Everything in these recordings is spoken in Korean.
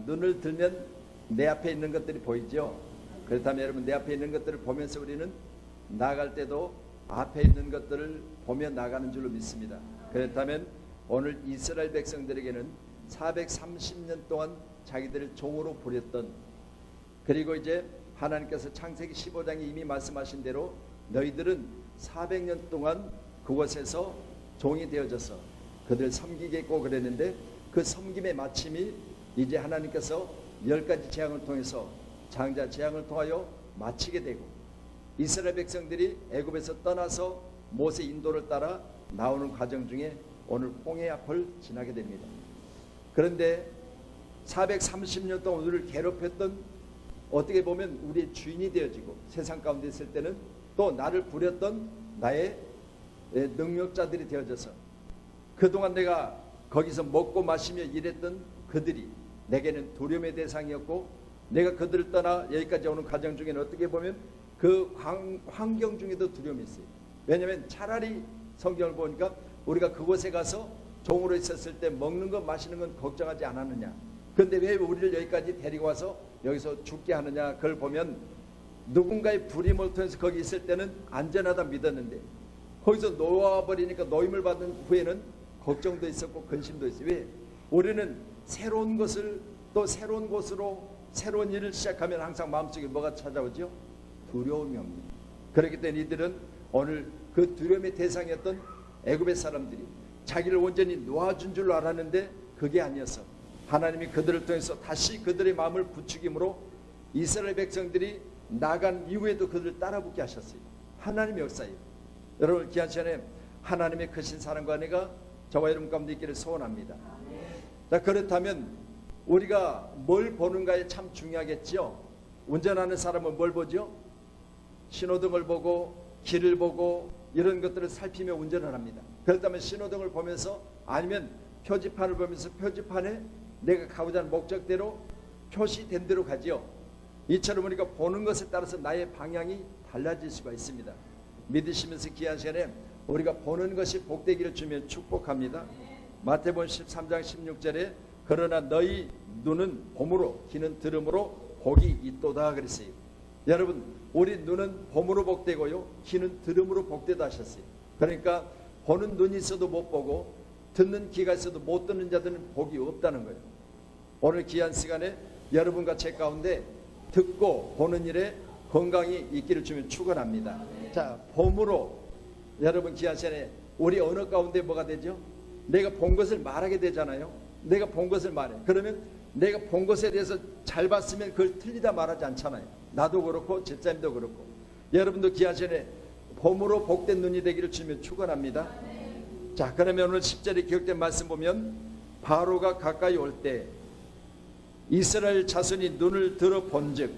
눈을 들면 내 앞에 있는 것들이 보이죠. 그렇다면 여러분, 내 앞에 있는 것들을 보면서 우리는 나아갈 때도 앞에 있는 것들을 보며 나가는 줄로 믿습니다. 그렇다면 오늘 이스라엘 백성들에게는 430년 동안 자기들을 종으로 부렸던, 그리고 이제 하나님께서 창세기 15장에 이미 말씀하신 대로 너희들은 400년 동안 그곳에서 종이 되어져서 그들 섬기겠고 그랬는데, 그 섬김의 마침이 이제 하나님께서 10가지 재앙을 통해서, 장자 재앙을 통하여 마치게 되고, 이스라엘 백성들이 애굽에서 떠나서 모세 인도를 따라 나오는 과정 중에 오늘 홍해 앞을 지나게 됩니다. 그런데 430년 동안 우리를 괴롭혔던, 어떻게 보면 우리의 주인이 되어지고 세상 가운데 있을 때는 또 나를 부렸던 나의 능력자들이 되어져서, 그동안 내가 거기서 먹고 마시며 일했던 그들이 내게는 두려움의 대상이었고, 내가 그들을 떠나 여기까지 오는 과정 중에는 어떻게 보면 그 환경 중에도 두려움이 있어요. 왜냐하면 차라리 성경을 보니까 우리가 그곳에 가서 종으로 있었을 때 먹는 것 마시는 건 걱정하지 않았느냐. 그런데 왜 우리를 여기까지 데리고 와서 여기서 죽게 하느냐. 그걸 보면 누군가의 부림을 통해서 거기 있을 때는 안전하다 믿었는데, 거기서 놓아버리니까 노임을 받은 후에는 걱정도 있었고 근심도 있어요. 왜? 우리는 새로운 것을, 또 새로운 곳으로 새로운 일을 시작하면 항상 마음속에 뭐가 찾아오죠? 두려움이 옵니다. 그렇기 때문에 이들은 오늘 그 두려움의 대상이었던 애굽의 사람들이 자기를 온전히 놓아준 줄 알았는데 그게 아니었어. 하나님이 그들을 통해서 다시 그들의 마음을 부추김으로 이스라엘 백성들이 나간 이후에도 그들을 따라붙게 하셨어요. 하나님의 역사예요. 여러분, 귀한 시간에 하나님의 크신 사랑과 은혜가 저와 여러분 가운데 있기를 소원합니다. 자, 그렇다면 우리가 뭘 보는가에 참 중요하겠죠. 운전하는 사람은 뭘 보죠? 신호등을 보고 길을 보고 이런 것들을 살피며 운전을 합니다. 그렇다면 신호등을 보면서, 아니면 표지판을 보면서 표지판에 내가 가고자 하는 목적대로 표시된 대로 가지요. 이처럼 우리가 보는 것에 따라서 나의 방향이 달라질 수가 있습니다. 믿으시면서 귀한 시간에 우리가 보는 것이 복되기를 주며 축복합니다. 마태복음 13장 16절에 그러나 너희 눈은 봄으로 귀는 들음으로 복이 있도다 그랬어요. 여러분, 우리 눈은 봄으로 복되고요, 귀는 들음으로 복되다 하셨어요. 그러니까 보는 눈이 있어도 못 보고 듣는 귀가 있어도 못 듣는 자들은 복이 없다는 거예요. 오늘 귀한 시간에 여러분과 제 가운데 듣고 보는 일에 건강이 있기를 주면 축원합니다. 자, 봄으로 여러분 귀한 시간에 우리 언어 가운데 뭐가 되죠? 내가 본 것을 말하게 되잖아요. 내가 본 것을 말해. 그러면 내가 본 것에 대해서 잘 봤으면 그걸 틀리다 말하지 않잖아요. 나도 그렇고 집사님도 그렇고. 여러분도 귀한 시간에 봄으로 복된 눈이 되기를 주면 축원합니다. 자, 그러면 오늘 10절에 기록된 말씀 보면, 바로가 가까이 올 때 이스라엘 자손이 눈을 들어 본즉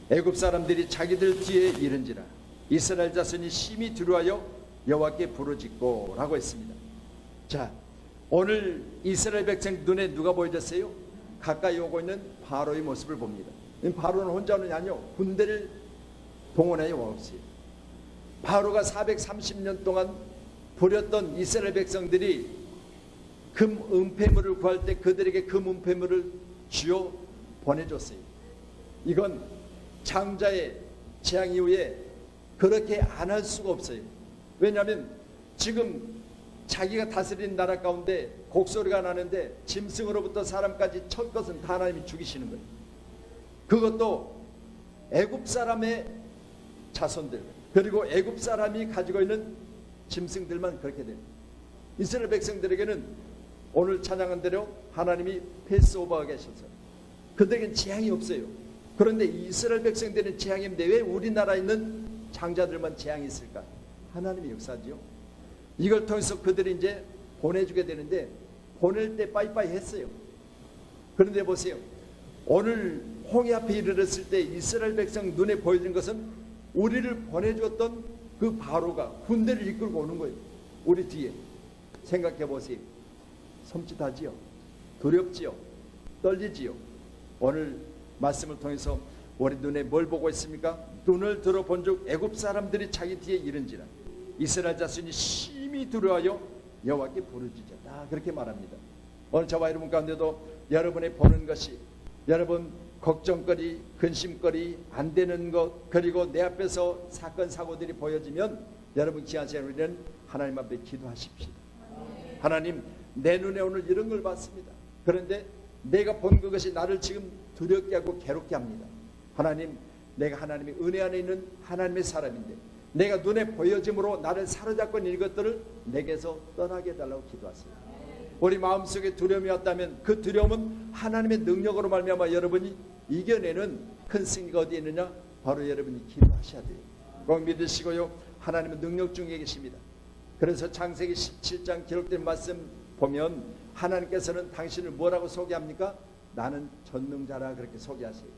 애굽 사람들이 자기들 뒤에 이른지라 이스라엘 자손이 심히 두려워하여 여호와께 부르짖고 라고 했습니다. 자, 오늘 이스라엘 백성 눈에 누가 보여졌어요? 가까이 오고 있는 바로의 모습을 봅니다. 바로는 혼자 오는 게 아니요, 군대를 동원하여 왔어요. 바로가 430년 동안 부렸던 이스라엘 백성들이 금 은폐물을 구할 때 그들에게 금 은폐물을 주어 보내줬어요. 이건 장자의 재앙 이후에 그렇게 안 할 수가 없어요. 왜냐하면 지금 자기가 다스리는 나라 가운데 곡소리가 나는데 짐승으로부터 사람까지 첫 것은 다 하나님이 죽이시는 거예요. 그것도 애굽 사람의 자손들, 그리고 애굽 사람이 가지고 있는 짐승들만 그렇게 됩니다. 이스라엘 백성들에게는 오늘 찬양한 대로 하나님이 패스오버하게 하셔서 그들에게는 재앙이 없어요. 그런데 이스라엘 백성들은 재앙이 있는데 왜 우리나라에 있는 장자들만 재앙이 있을까? 하나님의 역사지요. 이걸 통해서 그들이 이제 보내주게 되는데, 보낼 때 빠이빠이 했어요. 그런데 보세요, 오늘 홍해 앞에 이르렀을 때 이스라엘 백성 눈에 보여진 것은 우리를 보내주었던 그 바로가 군대를 이끌고 오는 거예요. 우리 뒤에. 생각해 보세요. 섬찟하지요? 두렵지요? 떨리지요? 오늘 말씀을 통해서 우리 눈에 뭘 보고 있습니까? 눈을 들어본 즉 애굽 사람들이 자기 뒤에 이른지라 이스라엘 자손이 심히 두려워하여 여호와께 부르짖었다, 그렇게 말합니다. 오늘 저와 여러분 가운데도 여러분의 보는 것이 여러분 걱정거리, 근심거리, 안 되는 것, 그리고 내 앞에서 사건 사고들이 보여지면 여러분 귀한 시간 우리는 하나님 앞에 기도하십시오. 하나님, 내 눈에 오늘 이런 걸 봤습니다. 그런데 내가 본 그것이 나를 지금 두렵게 하고 괴롭게 합니다. 하나님, 내가 하나님의 은혜 안에 있는 하나님의 사람인데 내가 눈에 보여짐으로 나를 사로잡고 있는 이것들을 내게서 떠나게 해달라고 기도하세요. 우리 마음속에 두려움이 왔다면 그 두려움은 하나님의 능력으로 말미암아 여러분이 이겨내는 큰 승리가 어디에 있느냐? 바로 여러분이 기도하셔야 돼요. 꼭 믿으시고요. 하나님은 능력 중에 계십니다. 그래서 창세기 17장 기록된 말씀 보면 하나님께서는 당신을 뭐라고 소개합니까? 나는 전능자라 그렇게 소개하세요.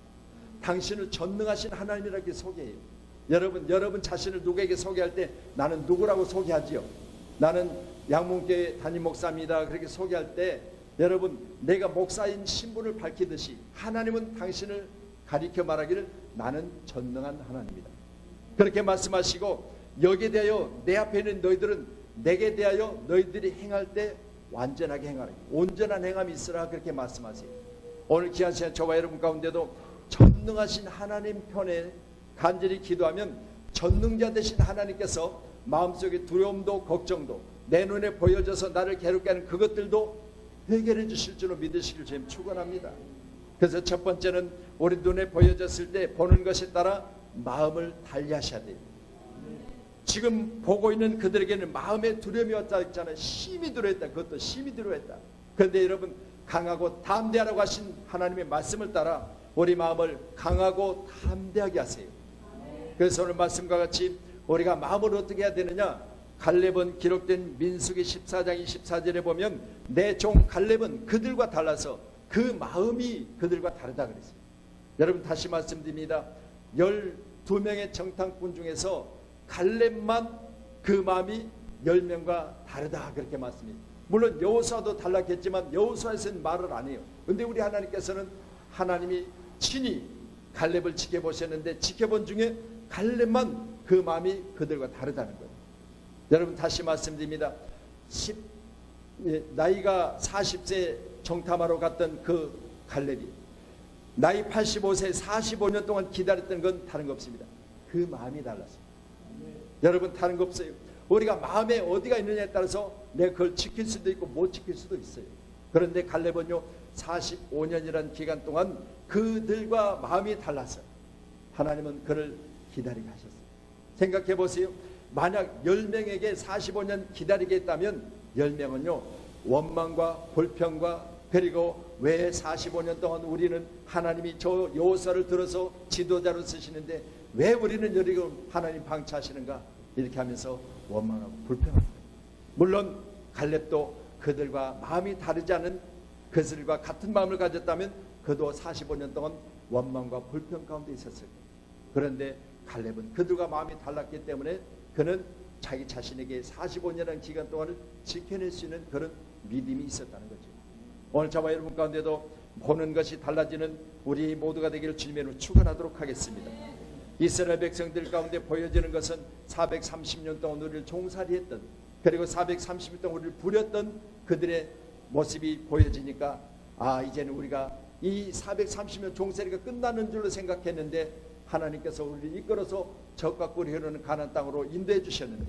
당신을 전능하신 하나님이라 이렇게 소개해요. 여러분 자신을 누구에게 소개할 때 나는 누구라고 소개하지요? 나는 양문교회 담임 목사입니다. 그렇게 소개할 때 여러분 내가 목사인 신분을 밝히듯이 하나님은 당신을 가리켜 말하기를 나는 전능한 하나님이다. 그렇게 말씀하시고 여기에 대하여 내 앞에 있는 너희들은 내게 대하여 너희들이 행할 때 완전하게 행하라. 온전한 행함이 있으라 그렇게 말씀하세요. 오늘 귀한 시간 저와 여러분 가운데도 전능하신 하나님 편에 간절히 기도하면 전능자 되신 하나님께서 마음속에 두려움도 걱정도 내 눈에 보여져서 나를 괴롭게 하는 그것들도 해결해 주실 줄로 믿으시길 주님 축원합니다. 그래서 첫 번째는 우리 눈에 보여졌을 때 보는 것에 따라 마음을 달리하셔야 돼요. 지금 보고 있는 그들에게는 마음의 두려움이 왔다 했잖아요. 심히 두려웠다. 그것도 심히 두려웠다. 그런데 여러분 강하고 담대하라고 하신 하나님의 말씀을 따라 우리 마음을 강하고 담대하게 하세요. 그래서 오늘 말씀과 같이 우리가 마음을 어떻게 해야 되느냐? 갈렙은 기록된 민수기 14장 24절에 보면 내 종 갈렙은 그들과 달라서 그 마음이 그들과 다르다 그랬어요. 여러분 다시 말씀드립니다. 12명의 정탐꾼 중에서 갈렙만 그 마음이 10명과 다르다 그렇게 말씀입니다. 물론 여호수아도 달랐겠지만 여호수아에서는 말을 안 해요. 그런데 우리 하나님께서는 하나님이 친히 갈렙을 지켜보셨는데 지켜본 중에 갈렙만 그 마음이 그들과 다르다는 거예요. 여러분 다시 말씀드립니다. 나이가 40세 정탐하러 갔던 그 갈렙이 나이 85세 45년 동안 기다렸던 건 다른 거 없습니다. 그 마음이 달랐어요. 여러분 다른 거 없어요. 우리가 마음에 어디가 있느냐에 따라서 내가 그걸 지킬 수도 있고 못 지킬 수도 있어요. 그런데 갈렙은요 45년이라는 기간 동안 그들과 마음이 달랐어요. 하나님은 그를 기다리게 하셨어요. 생각해 보세요. 만약 10명에게 45년 기다리게 했다면 10명은요 원망과 불평과 그리고 왜 45년 동안 우리는 하나님이 저 여호수아를 들어서 지도자로 쓰시는데 왜 우리는 여리고 하나님 방치하시는가 이렇게 하면서 원망하고 불평합니다. 물론 갈렙도 그들과 마음이 다르지 않은 그들과 같은 마음을 가졌다면 그도 45년 동안 원망과 불평 가운데 있었을 거예요. 그런데 갈렙은 그들과 마음이 달랐기 때문에 그는 자기 자신에게 45년이라는 기간 동안을 지켜낼 수 있는 그런 믿음이 있었다는 거죠. 오늘 저와 여러분 가운데도 보는 것이 달라지는 우리 모두가 되기를 주님의 이름으로 축원하도록 하겠습니다. 이스라엘 백성들 가운데 보여지는 것은 430년 동안 우리를 종살이했던 그리고 430년 동안 우리를 부렸던 그들의 모습이 보여지니까 이제는 우리가 이 430년 종살이가 끝나는 줄로 생각했는데 하나님께서 우리를 이끌어서 적과 꿀이 흐르는 가나안 땅으로 인도해 주셨는데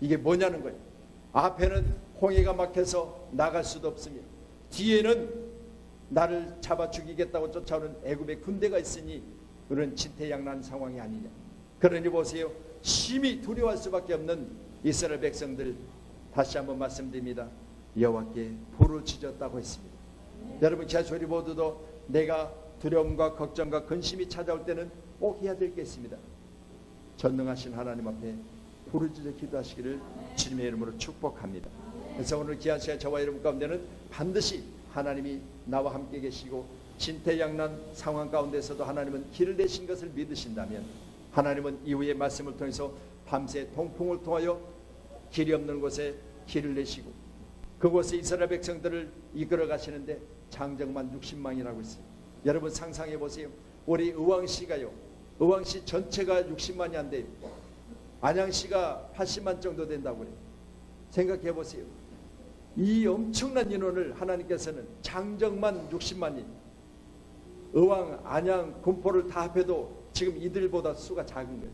이게 뭐냐는 거예요. 앞에는 홍해가 막혀서 나갈 수도 없으며 뒤에는 나를 잡아 죽이겠다고 쫓아오는 애굽의 군대가 있으니 우리는 진퇴양난 상황이 아니냐. 그러니 보세요. 심히 두려워할 수밖에 없는 이스라엘 백성들 다시 한번 말씀드립니다. 여호와께 부르짖었다고 했습니다. 여러분 자소리 모두도 내가 두려움과 걱정과 근심이 찾아올 때는 꼭 해야 될 게 있습니다. 전능하신 하나님 앞에 부르짖어 기도하시기를 주님의 이름으로 축복합니다. 그래서 오늘 귀한 시간 저와 여러분 가운데는 반드시 하나님이 나와 함께 계시고 진퇴양난 상황 가운데서도 하나님은 길을 내신 것을 믿으신다면 하나님은 이후의 말씀을 통해서 밤새 동풍을 통하여 길이 없는 곳에 길을 내시고 그곳에 이스라엘 백성들을 이끌어 가시는데 장정만 60만이라고 있어요. 여러분 상상해 보세요. 우리 의왕시가요. 의왕시 전체가 60만이 안 돼요. 안양시가 80만 정도 된다고 그래요. 생각해 보세요. 이 엄청난 인원을 하나님께서는 장정만 60만이 의왕, 안양, 군포를 다 합해도 지금 이들보다 수가 작은 거예요.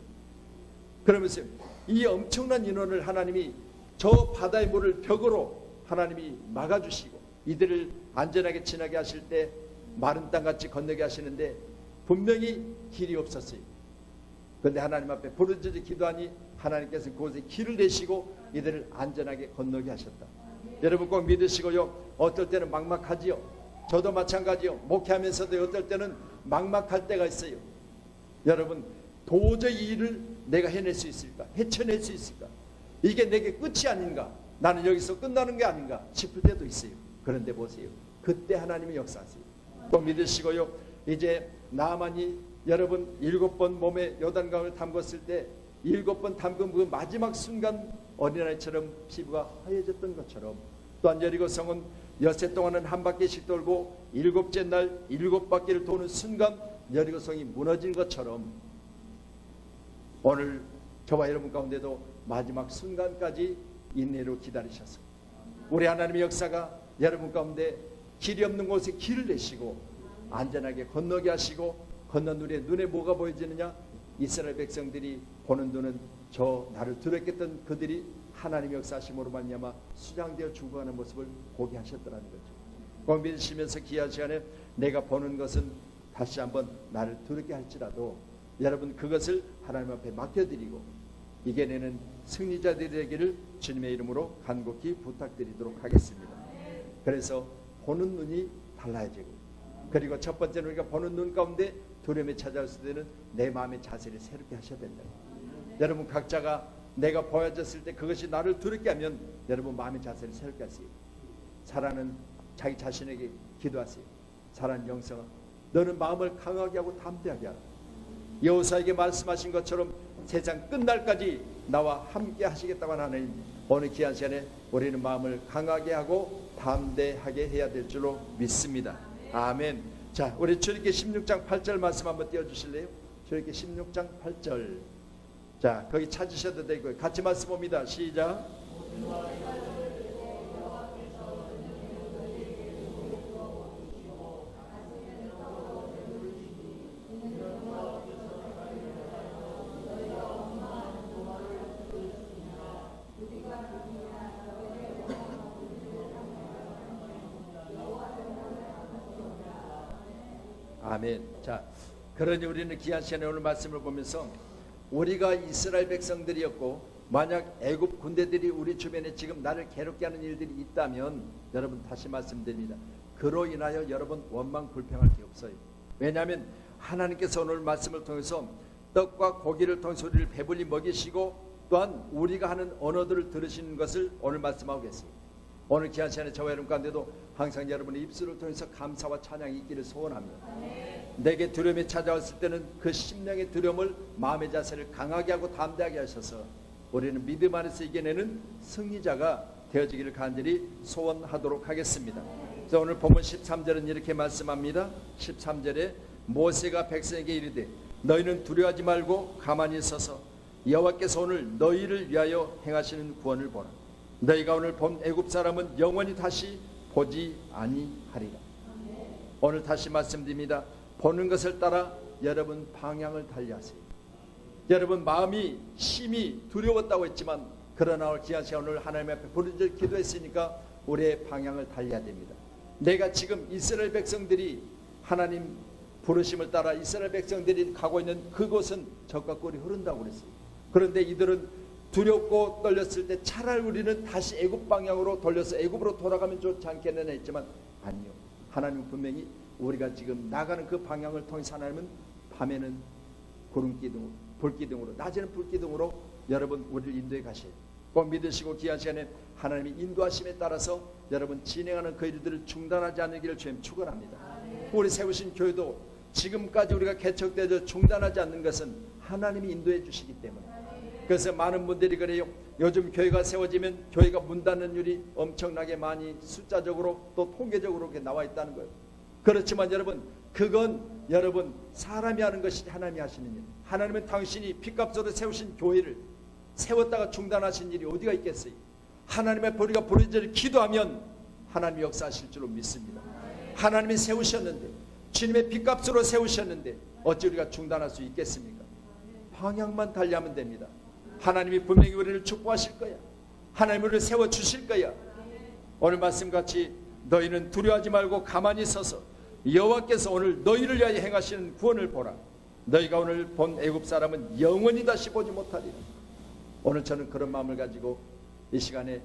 그러면서 이 엄청난 인원을 하나님이 저 바다의 물을 벽으로 하나님이 막아주시고 이들을 안전하게 지나게 하실 때 마른 땅같이 건너게 하시는데 분명히 길이 없었어요. 그런데 하나님 앞에 부르짖어 기도하니 하나님께서 그곳에 길을 내시고 이들을 안전하게 건너게 하셨다. 여러분 꼭 믿으시고요. 어떨 때는 막막하지요. 저도 마찬가지요. 목회하면서도 어떨 때는 막막할 때가 있어요. 여러분 도저히 이 일을 내가 해낼 수 있을까? 헤쳐낼 수 있을까? 이게 내게 끝이 아닌가? 나는 여기서 끝나는 게 아닌가 싶을 때도 있어요. 그런데 보세요. 그때 하나님이 역사하세요. 또 믿으시고요. 이제 나만이 여러분 7번 몸에 요단강을 담궜을 때 7번 담근 그 마지막 순간 어린아이처럼 피부가 하얘졌던 것처럼 또한 여리고성은 엿새 동안은 한 바퀴씩 돌고 7째 날 7바퀴를 도는 순간 여리고성이 무너진 것처럼 오늘 저와 여러분 가운데도 마지막 순간까지 인내로 기다리셔서 우리 하나님의 역사가 여러분 가운데 길이 없는 곳에 길을 내시고 안전하게 건너게 하시고 건넌 눈에 뭐가 보여지느냐? 이스라엘 백성들이 보는 눈은 저 나를 두렵겠던 그들이 하나님의 역사하심으로 말미암아 수장되어 죽어가는 모습을 보게 하셨더라는 거죠. 꼭 믿으시면서 귀한 시간에 내가 보는 것은 다시 한번 나를 두렵게 할지라도 여러분 그것을 하나님 앞에 맡겨드리고 이겨내는 승리자들이 되기를 주님의 이름으로 간곡히 부탁드리도록 하겠습니다. 그래서 보는 눈이 달라지고 그리고 첫 번째는 우리가 보는 눈 가운데 두려움이 찾아왔을 때는 내 마음의 자세를 새롭게 하셔야 된다. 여러분 각자가 내가 보여졌을 때 그것이 나를 두렵게 하면 여러분 마음의 자세를 새롭게 하세요. 사랑하는 자기 자신에게 기도하세요. 사랑하는 영성아 너는 마음을 강하게 하고 담대하게 하라. 여호사에게 말씀하신 것처럼 세상 끝날까지 나와 함께 하시겠다고 하는 오늘 귀한 시간에 우리는 마음을 강하게 하고 담대하게 해야 될 줄로 믿습니다. 아멘. 자, 우리 출애굽기 16장 8절 말씀 한번 띄워주실래요? 출애굽기 16장 8절. 자, 거기 찾으셔도 되고요. 같이 말씀 봅니다. 시작. 아멘. 자, 그러니 우리는 귀한 시간에 오늘 말씀을 보면서 우리가 이스라엘 백성들이었고 만약 애굽 군대들이 우리 주변에 지금 나를 괴롭게 하는 일들이 있다면 여러분 다시 말씀드립니다. 그로 인하여 여러분 원망 불평할 게 없어요. 왜냐하면 하나님께서 오늘 말씀을 통해서 떡과 고기를 통해서 우리를 배불리 먹이시고 또한 우리가 하는 언어들을 들으시는 것을 오늘 말씀하고 계세요. 오늘 귀한 시간에 저와 여러분 가운데도 항상 여러분의 입술을 통해서 감사와 찬양이 있기를 소원합니다. 내게 두려움이 찾아왔을 때는 그 심령의 두려움을 마음의 자세를 강하게 하고 담대하게 하셔서 우리는 믿음 안에서 이겨내는 승리자가 되어지기를 간절히 소원하도록 하겠습니다. 그래서 오늘 본문 13절은 이렇게 말씀합니다. 13절에 모세가 백성에게 이르되 너희는 두려워하지 말고 가만히 서서 여호와께서 오늘 너희를 위하여 행하시는 구원을 보라. 너희가 오늘 본 애굽 사람은 영원히 다시 보지 아니하리라. 오늘 다시 말씀드립니다. 보는 것을 따라 여러분 방향을 달리하세요. 여러분 마음이 심히 두려웠다고 했지만 그러나 오늘 귀한 시간 오늘 하나님 앞에 부르짖어 기도했으니까 우리의 방향을 달려야 됩니다. 내가 지금 이스라엘 백성들이 하나님 부르심을 따라 이스라엘 백성들이 가고 있는 그곳은 적과 꿀이 흐른다고 그랬어요. 그런데 이들은 두렵고 떨렸을 때 차라리 우리는 다시 애굽 방향으로 돌려서 애굽으로 돌아가면 좋지 않겠느냐 했지만 아니요. 하나님은 분명히 우리가 지금 나가는 그 방향을 통해서 하나님은 밤에는 구름기둥, 불기둥으로 낮에는 불기둥으로 여러분 우리를 인도해 가셔요. 꼭 믿으시고 귀한 시간에 하나님의 인도하심에 따라서 여러분 진행하는 그 일들을 중단하지 않기를 주님 축원합니다. 우리 세우신 교회도 지금까지 우리가 개척되어 중단하지 않는 것은 하나님이 인도해 주시기 때문에 그래서 많은 분들이 그래요. 요즘 교회가 세워지면 교회가 문 닫는 일이 엄청나게 많이 숫자적으로 또 통계적으로 이렇게 나와 있다는 거예요. 그렇지만 여러분 그건 여러분 사람이 하는 것이 하나님이 하시는 일. 하나님은 당신이 핏값으로 세우신 교회를 세웠다가 중단하신 일이 어디가 있겠어요. 하나님의 우리가 부르짖어 기도하면 하나님이 역사하실 줄로 믿습니다. 하나님이 세우셨는데, 주님의 빚값으로 세우셨는데 어찌 우리가 중단할 수 있겠습니까? 방향만 달리하면 됩니다. 하나님이 분명히 우리를 축복하실 거야. 하나님이 우리를 세워주실 거야. 오늘 말씀같이 너희는 두려워하지 말고 가만히 서서 여호와께서 오늘 너희를 위하여 행하시는 구원을 보라. 너희가 오늘 본 애굽 사람은 영원히 다시 보지 못하리라. 오늘 저는 그런 마음을 가지고 이 시간에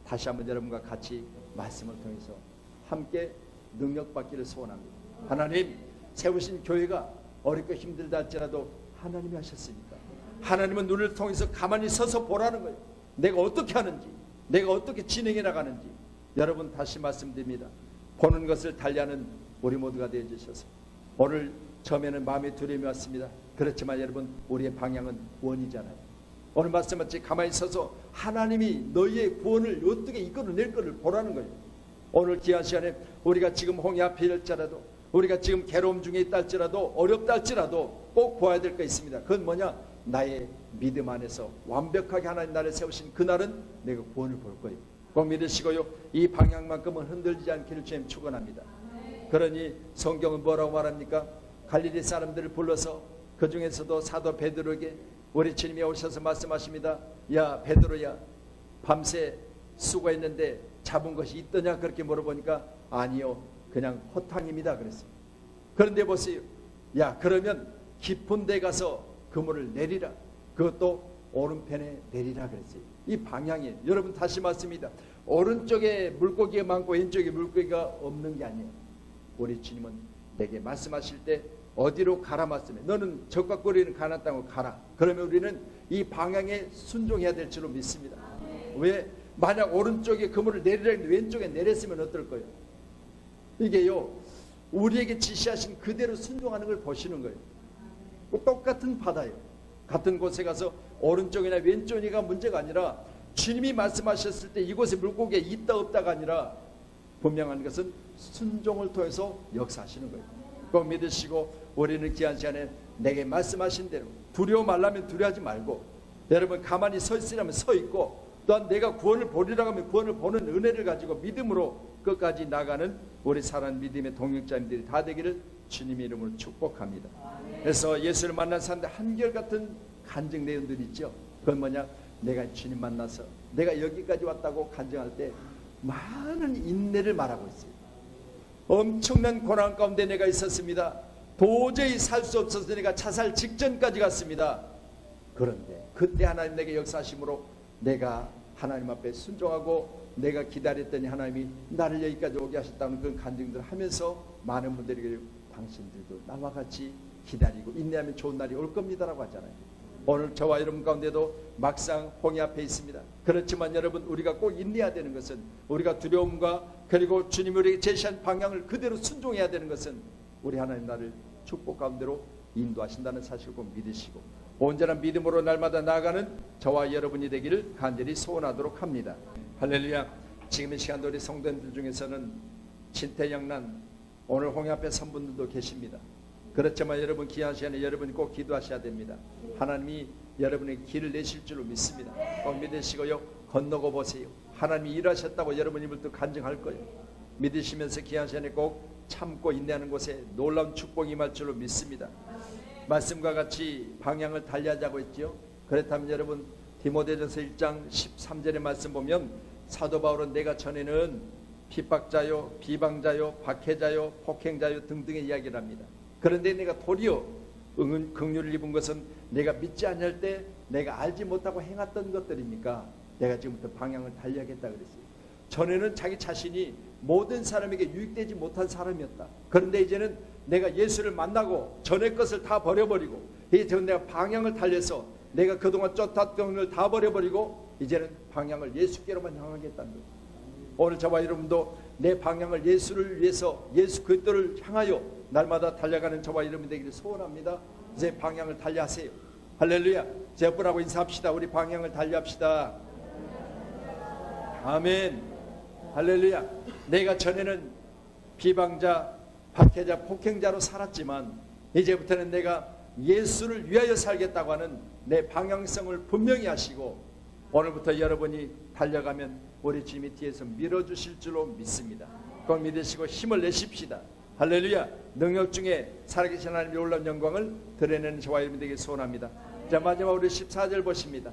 다시 한번 여러분과 같이 말씀을 통해서 함께 능력받기를 소원합니다. 하나님 세우신 교회가 어렵고 힘들다 할지라도 하나님이 하셨으니까 하나님은 눈을 통해서 가만히 서서 보라는 거예요. 내가 어떻게 하는지, 내가 어떻게 진행해 나가는지. 여러분 다시 말씀드립니다. 보는 것을 달리하는 우리 모두가 되어 주셔서 오늘 처음에는 마음의 두려움이 왔습니다. 그렇지만 여러분 우리의 방향은 구원이잖아요. 오늘 말씀같이 가만히 서서 하나님이 너희의 구원을 어떻게 이끌어낼 것을 보라는 거예요. 오늘 귀한 시간에 우리가 지금 홍해 앞에 일지라도, 우리가 지금 괴로움 중에 있다 할지라도, 어렵다 할지라도 꼭 보아야 될 거 있습니다. 그건 뭐냐? 나의 믿음 안에서 완벽하게 하나님 나를 세우신 그날은 내가 구원을 볼 거예요. 꼭 믿으시고요, 이 방향만큼은 흔들리지 않기를 주님 축원합니다. 그러니 성경은 뭐라고 말합니까? 갈릴리 사람들을 불러서 그 중에서도 사도 베드로에게 우리 주님이 오셔서 말씀하십니다. 야 베드로야, 밤새 수고했는데 잡은 것이 있더냐? 그렇게 물어보니까 아니요, 그냥 호탕입니다 그랬어요. 그런데 보세요. 야 그러면 깊은 데 가서 그물을 내리라. 그것도 오른편에 내리라 그랬어요. 이 방향이에요. 여러분 다시 말씀입니다. 오른쪽에 물고기가 많고 왼쪽에 물고기가 없는 게 아니에요. 우리 주님은 내게 말씀하실 때 어디로 가라 말씀해. 너는 적과 꼬리는 가나안 땅으로 가라. 그러면 우리는 이 방향에 순종해야 될 줄로 믿습니다. 왜? 만약 오른쪽에 그물을 내리라 했는데 왼쪽에 내렸으면 어떨 거예요? 이게요, 우리에게 지시하신 그대로 순종하는 걸 보시는 거예요. 똑같은 바다예요. 같은 곳에 가서 오른쪽이나 왼쪽이가 문제가 아니라 주님이 말씀하셨을 때 이곳에 물고기가 있다 없다가 아니라 분명한 것은 순종을 통해서 역사하시는 거예요. 꼭 믿으시고 우리는 귀한 시간에 내게 말씀하신 대로 두려워 말라면 두려워하지 말고, 여러분 가만히 서 있으려면 서 있고, 또한 내가 구원을 보리라고 하면 구원을 보는 은혜를 가지고 믿음으로 끝까지 나가는 우리 사랑하는 믿음의 동역자님들이 다 되기를 주님의 이름으로 축복합니다. 그래서 예수를 만난 사람들 한결같은 간증 내용들이 있죠. 그건 뭐냐? 내가 주님 만나서 내가 여기까지 왔다고 간증할 때 많은 인내를 말하고 있어요. 엄청난 고난 가운데 내가 있었습니다. 도저히 살 수 없어서 내가 자살 직전까지 갔습니다. 그런데 그때 하나님 내게 역사하심으로 내가 하나님 앞에 순종하고 내가 기다렸더니 하나님이 나를 여기까지 오게 하셨다는 그런 간증들을 하면서 많은 분들에게 당신들도 나와 같이 기다리고 인내하면 좋은 날이 올 겁니다라고 하잖아요. 오늘 저와 여러분 가운데도 막상 홍해 앞에 있습니다. 그렇지만 여러분 우리가 꼭 인내해야 되는 것은, 우리가 두려움과 그리고 주님이 우리에게 제시한 방향을 그대로 순종해야 되는 것은 우리 하나님 나를 축복 가운데로 인도하신다는 사실을 꼭 믿으시고 온전한 믿음으로 날마다 나아가는 저와 여러분이 되기를 간절히 소원하도록 합니다. 할렐루야. 지금 이 시간도 우리 성도님들 중에서는 진퇴양난 오늘 홍해 앞에 선 분들도 계십니다. 그렇지만 여러분 귀한 시간에 여러분이 꼭 기도하셔야 됩니다. 하나님이 여러분의 길을 내실 줄로 믿습니다. 꼭 믿으시고요, 건너고 보세요. 하나님이 일하셨다고 여러분 입을 또 간증할 거예요. 믿으시면서 귀한 시간에 꼭 참고 인내하는 곳에 놀라운 축복이 임할 줄로 믿습니다. 말씀과 같이 방향을 달리하자고 했죠. 그렇다면 여러분 디모데전서 1장 13절의 말씀 보면 사도 바울은 내가 전에는 핍박자요, 비방자요, 박해자요, 폭행자요 등등의 이야기를 합니다. 그런데 내가 도리어 긍휼을 입은 것은 내가 믿지 않을 때 내가 알지 못하고 행했던 것들입니까? 내가 지금부터 방향을 달리하겠다 그랬어요. 전에는 자기 자신이 모든 사람에게 유익되지 못한 사람이었다. 그런데 이제는 내가 예수를 만나고 전의 것을 다 버려버리고 이제 내가 방향을 달려서 내가 그동안 쫓았던 걸 다 버려버리고 이제는 방향을 예수께로만 향하겠다는 거예요. 오늘 저와 여러분도 내 방향을 예수를 위해서 예수 그리스도를 향하여 날마다 달려가는 저와 여러분 되기를 소원합니다. 이제 방향을 달리하세요. 할렐루야. 제 옆분하고 인사합시다. 우리 방향을 달리합시다. 아멘. 할렐루야. 내가 전에는 비방자, 박해자, 폭행자로 살았지만 이제부터는 내가 예수를 위하여 살겠다고 하는 내 방향성을 분명히 하시고 오늘부터 여러분이 달려가면 우리 주님이 뒤에서 밀어주실 줄로 믿습니다. 그걸 믿으시고 힘을 내십시다. 할렐루야. 능력 중에 살아계신 하나님의 놀라운 영광을 드러내는 저와 여러분 되게 소원합니다. 자, 마지막 우리 14절 보십니다.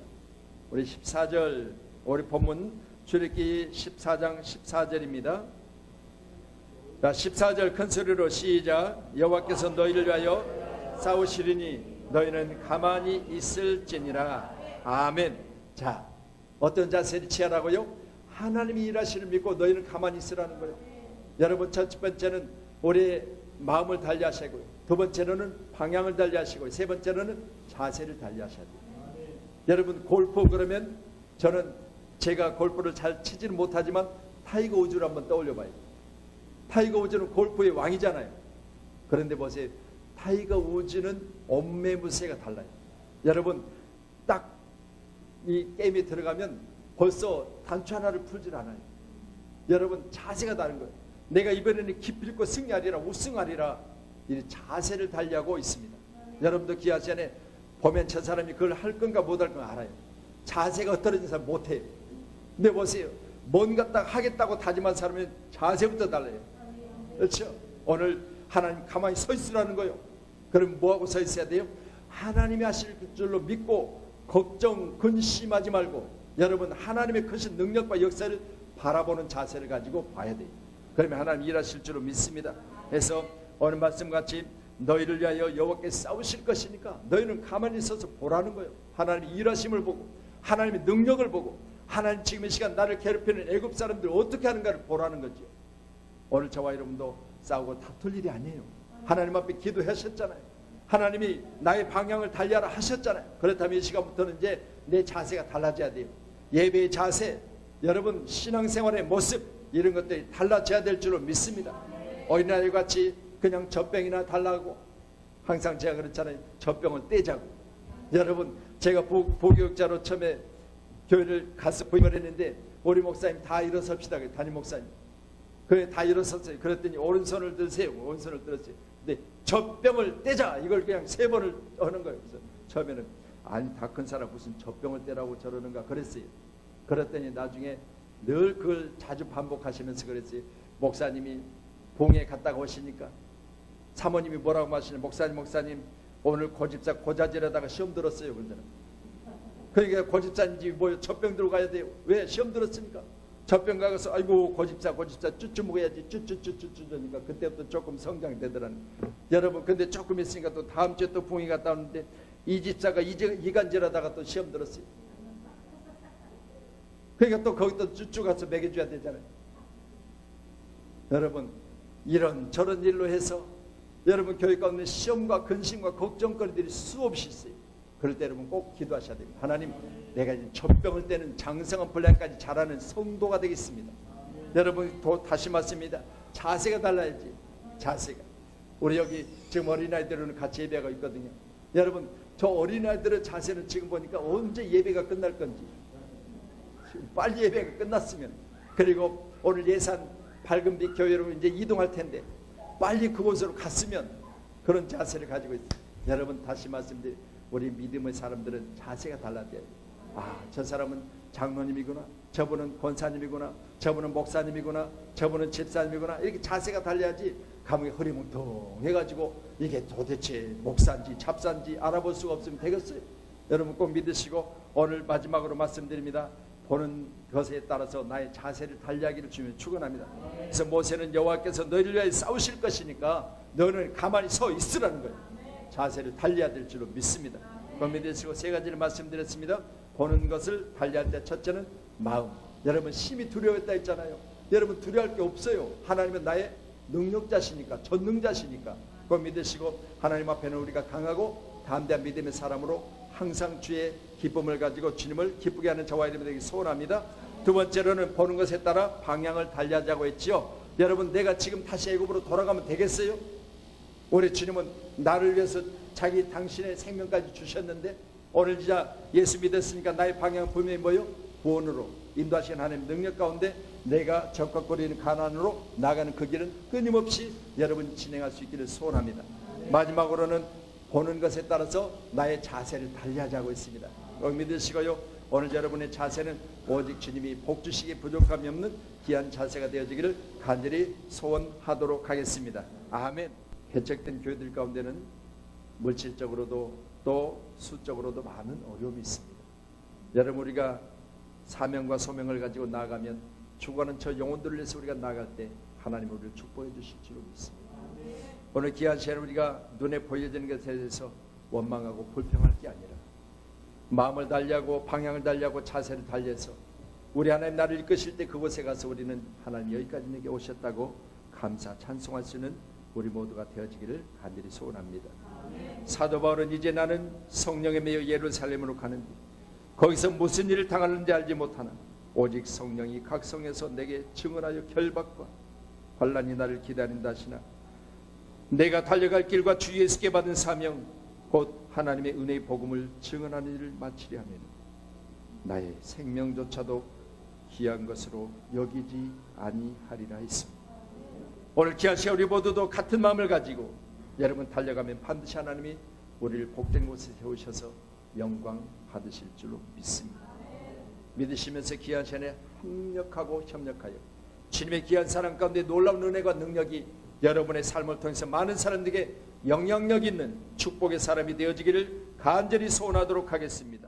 우리 14절, 우리 본문 출애굽기 14장 14절입니다. 자, 14절 큰 소리로 시작. 여호와께서 너희를 위하여 싸우시리니 너희는 가만히 있을지니라. 아멘. 자, 어떤 자세를 취하라고요? 하나님이 일하시를 믿고 너희는 가만히 있으라는 거예요. 여러분, 첫 번째는 우리의 마음을 달리하시고요, 두 번째로는 방향을 달리하시고, 세 번째로는 자세를 달리하셔야 돼요. 여러분, 골프 그러면 저는 제가 골프를 잘 치지는 못하지만 타이거 우즈를 한번 떠올려 봐요. 타이거 우즈는 골프의 왕이잖아요. 그런데 보세요, 타이거 우즈는 옷매무새가 달라요. 여러분, 딱 이 게임에 들어가면 벌써 단추 하나를 풀질 않아요. 여러분, 자세가 다른 거예요. 내가 이번에는 기필코 승리하리라, 우승하리라, 이 자세를 달리하고 있습니다. 여러분도 기아 전에 보면 저 사람이 그걸 할 건가 못 할 건가 알아요. 자세가 떨어진 사람 못해요. 근데 보세요, 뭔가 딱 하겠다고 다짐한 사람은 자세부터 달라요. 그렇죠? 오늘 하나님 가만히 서 있으라는 거예요. 그럼 뭐하고 서 있어야 돼요? 하나님이 하실 줄로 믿고 걱정, 근심하지 말고 여러분 하나님의 크신 능력과 역사를 바라보는 자세를 가지고 봐야 돼요. 그러면 하나님 일하실 줄로 믿습니다. 그래서 오늘 말씀같이 너희를 위하여 여호와께서 싸우실 것이니까 너희는 가만히 서서 보라는 거예요. 하나님의 일하심을 보고 하나님의 능력을 보고 하나님 지금 이 시간 나를 괴롭히는 애굽 사람들 어떻게 하는가를 보라는 거죠. 오늘 저와 여러분도 싸우고 다툴 일이 아니에요. 하나님 앞에 기도하셨잖아요. 하나님이 나의 방향을 달리하라 하셨잖아요. 그렇다면 이 시간부터는 이제 내 자세가 달라져야 돼요. 예배의 자세, 여러분 신앙생활의 모습, 이런 것들이 달라져야 될 줄로 믿습니다. 어린아이 같이 그냥 젖병이나 달라고, 항상 제가 그렇잖아요. 젖병을 떼자고. 여러분, 제가 보교육자로 처음에 교회를 가서 부임을 했는데 우리 목사님 다 일어섭시다. 담임 목사님. 그래 다 일어섰어요. 그랬더니 오른손을 드세요. 오른손을 들었어요. 근데 젖병을 떼자, 이걸 그냥 3번을 하는 거예요. 그래서 처음에는 아니 다 큰 사람 무슨 젖병을 떼라고 저러는가 그랬어요. 그랬더니 나중에 늘 그걸 자주 반복하시면서 그랬어요. 목사님이 봉에 갔다가 오시니까 사모님이 뭐라고 하시냐, 목사님 오늘 고집사 고자질하다가 시험 들었어요. 그러잖아요. 그러니까 고집사인지 뭐 젖병 들고 가야 돼요. 왜 시험 들었습니까? 젖병 가서 아이고 고집사 쭈쭈 먹어야지 쭈쭈쭈쭈쭈니까 그때부터 조금 성장되더라는. 여러분, 근데 조금 있으니까 또 다음 주에 또 봉이 갔다 오는데 이 집사가 이간질하다가 또 시험 들었어요. 그러니까 또 거기 또 쭈쭈 가서 먹여줘야 되잖아요. 여러분, 이런 저런 일로 해서 여러분 교회 가운데 시험과 근심과 걱정거리들이 수없이 있어요. 그럴 때 여러분 꼭 기도하셔야 됩니다. 하나님, 내가 젖병을 떼는 장성한 분량까지 자라는 성도가 되겠습니다. 여러분, 다시 말씀입니다. 자세가 달라야지. 자세가. 우리 여기 지금 어린아이들은 같이 예배가 있거든요. 여러분, 저 어린아이들의 자세는 지금 보니까 언제 예배가 끝날 건지, 빨리 예배가 끝났으면, 그리고 오늘 예산 밝은빛 교회로 이제 이동할 텐데 빨리 그곳으로 갔으면, 그런 자세를 가지고 있어요. 여러분, 다시 말씀드립니다. 우리 믿음의 사람들은 자세가 달라져야 돼요. 아, 저 사람은 장로님이구나, 저분은 권사님이구나, 저분은 목사님이구나, 저분은 집사님이구나, 이렇게 자세가 달라야지 감옥에 허리뭉텅해가지고 이게 도대체 목사인지 잡사인지 알아볼 수가 없으면 되겠어요. 여러분 꼭 믿으시고, 오늘 마지막으로 말씀드립니다. 보는 것에 따라서 나의 자세를 달리하기를 주면 축원합니다. 그래서 모세는 여호와께서 너희를 위하여 싸우실 것이니까 너희는 가만히 서 있으라는 거예요. 자세를 달려야 될 줄로 믿습니다. 그럼 믿으시고, 3가지를 말씀드렸습니다. 보는 것을 달리할 때 첫째는 마음. 여러분, 심히 두려웠다 했잖아요. 여러분, 두려워할 게 없어요. 하나님은 나의 능력자시니까, 전능자시니까. 그럼 믿으시고, 하나님 앞에는 우리가 강하고 담대한 믿음의 사람으로 항상 주의 기쁨을 가지고 주님을 기쁘게 하는 저와 여러분 되기 소원합니다. 두 번째로는 보는 것에 따라 방향을 달리하자고 했지요. 여러분, 내가 지금 다시 애굽으로 돌아가면 되겠어요? 우리 주님은 나를 위해서 당신의 생명까지 주셨는데, 오늘 진짜 예수 믿었으니까 나의 방향은 분명히 뭐요? 구원으로 인도하시는 하나님 능력 가운데 내가 적각거리는 가난으로 나가는 그 길은 끊임없이 여러분이 진행할 수 있기를 소원합니다. 마지막으로는 보는 것에 따라서 나의 자세를 달리하자고 했습니다. 믿으시고요, 오늘 여러분의 자세는 오직 주님이 복 주시기에 부족함이 없는 귀한 자세가 되어지기를 간절히 소원하도록 하겠습니다. 아멘. 개척된 교회들 가운데는 물질적으로도 또 수적으로도 많은 어려움이 있습니다. 여러분, 우리가 사명과 소명을 가지고 나아가면 죽어가는 저 영혼들을 위해서 우리가 나아갈 때 하나님 우리를 축복해 주실 줄로 믿습니다. 오늘 귀한 시간 우리가 눈에 보여지는 것에 대해서 원망하고 불평할 게 아니라 마음을 달리하고 방향을 달리하고 자세를 달리해서 우리 하나님 나를 이끄실 때 그곳에 가서 우리는 하나님 여기까지 내게 오셨다고 감사 찬송할 수 있는 우리 모두가 되어지기를 간절히 소원합니다. 사도 바울은 이제 나는 성령에 매여 예루살렘으로 가는데 거기서 무슨 일을 당하는지 알지 못하나 오직 성령이 각 성에서 내게 증언하여 결박과 환난이 나를 기다린다 하시나 내가 달려갈 길과 주 예수께 받은 사명 곧 하나님의 은혜의 복음을 증언하는 일을 마치려 하면 나의 생명조차도 귀한 것으로 여기지 아니하리라 했습니다. 오늘 귀한 시간 우리 모두도 같은 마음을 가지고 여러분 달려가면 반드시 하나님이 우리를 복된 곳에 세우셔서 영광 받으실 줄로 믿습니다. 믿으시면서 귀한 시간에 협력하고 협력하여 주님의 귀한 사랑 가운데 놀라운 은혜와 능력이 여러분의 삶을 통해서 많은 사람들에게 영향력 있는 축복의 사람이 되어지기를 간절히 소원하도록 하겠습니다.